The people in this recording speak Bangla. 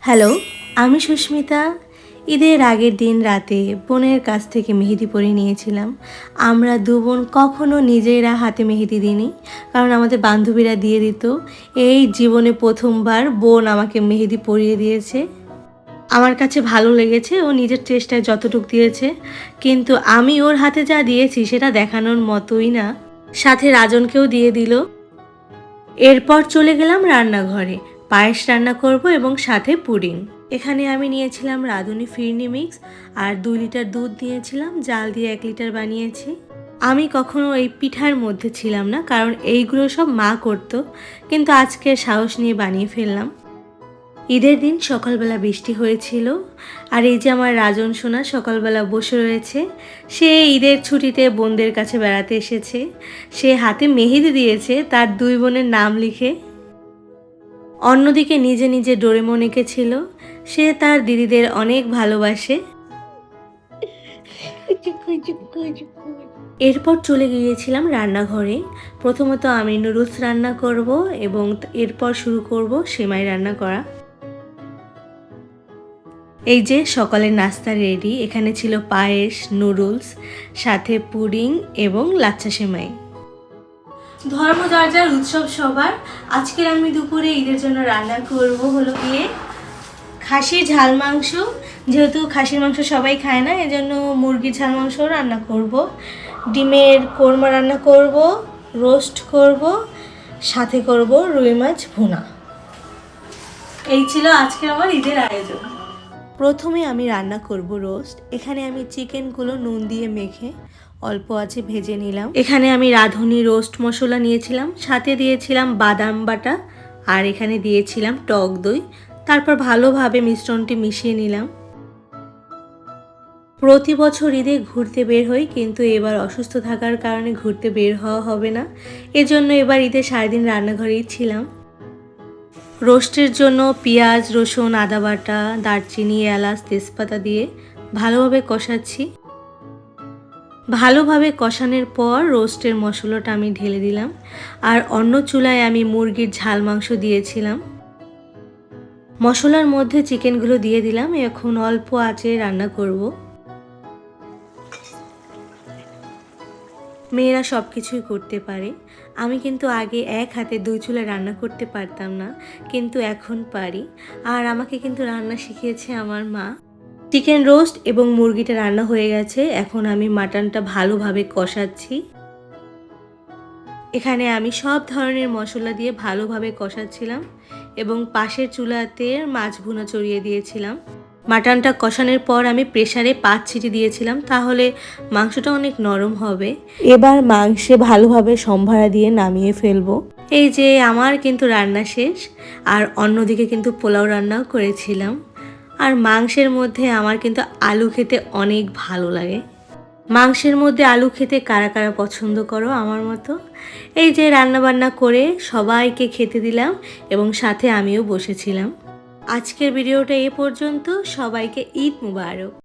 হ্যালো, আমি সুস্মিতা। ঈদের আগের দিন রাতে বোনের কাছ থেকে মেহেদি পরিয়ে নিয়েছিলাম। আমরা দু বোন কখনো নিজেরা হাতে মেহেদি দিইনি, কারণ আমাদের বান্ধবীরা দিয়ে দিত। এই জীবনে প্রথমবার বোন আমাকে মেহেদি পরিয়ে দিয়েছে। আমার কাছে ভালো লেগেছে, ও নিজের চেষ্টায় যতটুকু দিয়েছে, কিন্তু আমি ওর হাতে যা দিয়েছি সেটা দেখানোর মতোই না। সাথে রাজনকেও দিয়ে দিল। এরপর চলে গেলাম রান্নাঘরে, পায়েস রান্না করব এবং সাথে পুডিং। এখানে আমি নিয়েছিলাম রাঁধুনি ফিরনি মিক্স আর 2 লিটার দুধ নিয়েছিলাম, জাল দিয়ে 1 লিটার বানিয়েছি। আমি কখনো এই পিঠার মধ্যে ছিলাম না, কারণ এইগুলো সব মা করতো, কিন্তু আজকে সাহস নিয়ে বানিয়ে ফেললাম। ঈদের দিন সকালবেলা বৃষ্টি হয়েছিল, আর এই যে আমার রাজন সোনা সকালবেলা বসে রয়েছে। সে ঈদের ছুটিতে বোনদের কাছে বেড়াতে এসেছে। সে হাতে মেহেদি দিয়েছে তার 2 বোনের নাম লিখে। অন্যদিকে নিজে নিজে ডোরেমন এঁকেছিল। সে তার দিদিদের অনেক ভালোবাসে। এরপর চলে গিয়েছিলাম রান্নাঘরে। প্রথমত আমি নুডলস রান্না করব এবং এরপর শুরু করব সেমাই রান্না করা। এই যে সকালের নাস্তা রেডি। এখানে ছিল পায়েস, নুডলস, সাথে পুডিং এবং লাচ্ছা সেমাই। ধর্ম যার যার, উৎসব সবার। আজকের আমি দুপুরে ঈদের জন্য রান্না করব হলো গিয়ে খাসির ঝাল মাংস। যেহেতু খাসির মাংস সবাই খায় না, এজন্য মুরগির ঝাল মাংস রান্না করব। ডিমের কোরমা রান্না করব, রোস্ট করব, সাথে করব রুই মাছ ভুনা। এই ছিল আজকে আমার ঈদের আয়োজন। প্রথমে আমি রান্না করব রোস্ট। এখানে আমি চিকেনগুলো নুন দিয়ে মেখে অল্প আছে ভেজে নিলাম। এখানে আমি রাঁধুনি রোস্ট মশলা নিয়েছিলাম, সাথে দিয়েছিলাম বাদাম বাটা, আর এখানে দিয়েছিলাম টক দই। তারপর ভালোভাবে মিশ্রণটি মিশিয়ে নিলাম। প্রতি বছর ঈদে ঘুরতে বের হই, কিন্তু এবার অসুস্থ থাকার কারণে ঘুরতে বের হওয়া হবে না। এজন্য এবার ঈদে সারাদিন রান্নাঘরেই ছিলাম। রোস্টের জন্য পেঁয়াজ, রসুন, আদা বাটা, দারচিনি, এলাচ, তেজপাতা দিয়ে ভালোভাবে কষাচ্ছি। ভালোভাবে কষানোর পর রোস্টের মশলাটা আমি ঢেলে দিলাম, আর অন্য চুলায় আমি মুরগির ঝাল মাংস দিয়েছিলাম। মশলার মধ্যে চিকেনগুলো দিয়ে দিলাম। এখন অল্প আঁচে রান্না করব। মেয়েরা সব কিছুই করতে পারে। আমি কিন্তু আগে এক হাতে 2 চুলায় রান্না করতে পারতাম না, কিন্তু এখন পারি। আর আমাকে কিন্তু রান্না শিখিয়েছে আমার মা। চিকেন রোস্ট এবং মুরগিটা রান্না হয়ে গেছে। এখন আমি মাটনটা ভালোভাবে কষাচ্ছি। এখানে আমি সব ধরনের মশলা দিয়ে ভালোভাবে কষাচ্ছিলাম এবং পাশের চুলাতে মাছ ভুনা চড়িয়ে দিয়েছিলাম। মাটনটা কষানোর পর আমি প্রেসারে 5 সিটি দিয়েছিলাম, তাহলে মাংসটা অনেক নরম হবে। এবার মাংসে ভালোভাবে সম্ভারা দিয়ে নামিয়ে ফেলবো। এই যে আমার কিন্তু রান্না শেষ। আর অন্যদিকে কিন্তু পোলাও রান্নাও করেছিলাম। আর মাংসের মধ্যে আমার কিন্তু আলু খেতে অনেক ভালো লাগে। মাংসের মধ্যে আলু খেতে কারা কারা পছন্দ করো আমার মতো? এই যে রান্নাবান্না করে সবাইকে খেতে দিলাম এবং সাথে আমিও বসেছিলাম। আজকের ভিডিওটা এ পর্যন্ত। সবাইকে ঈদ মুবারক।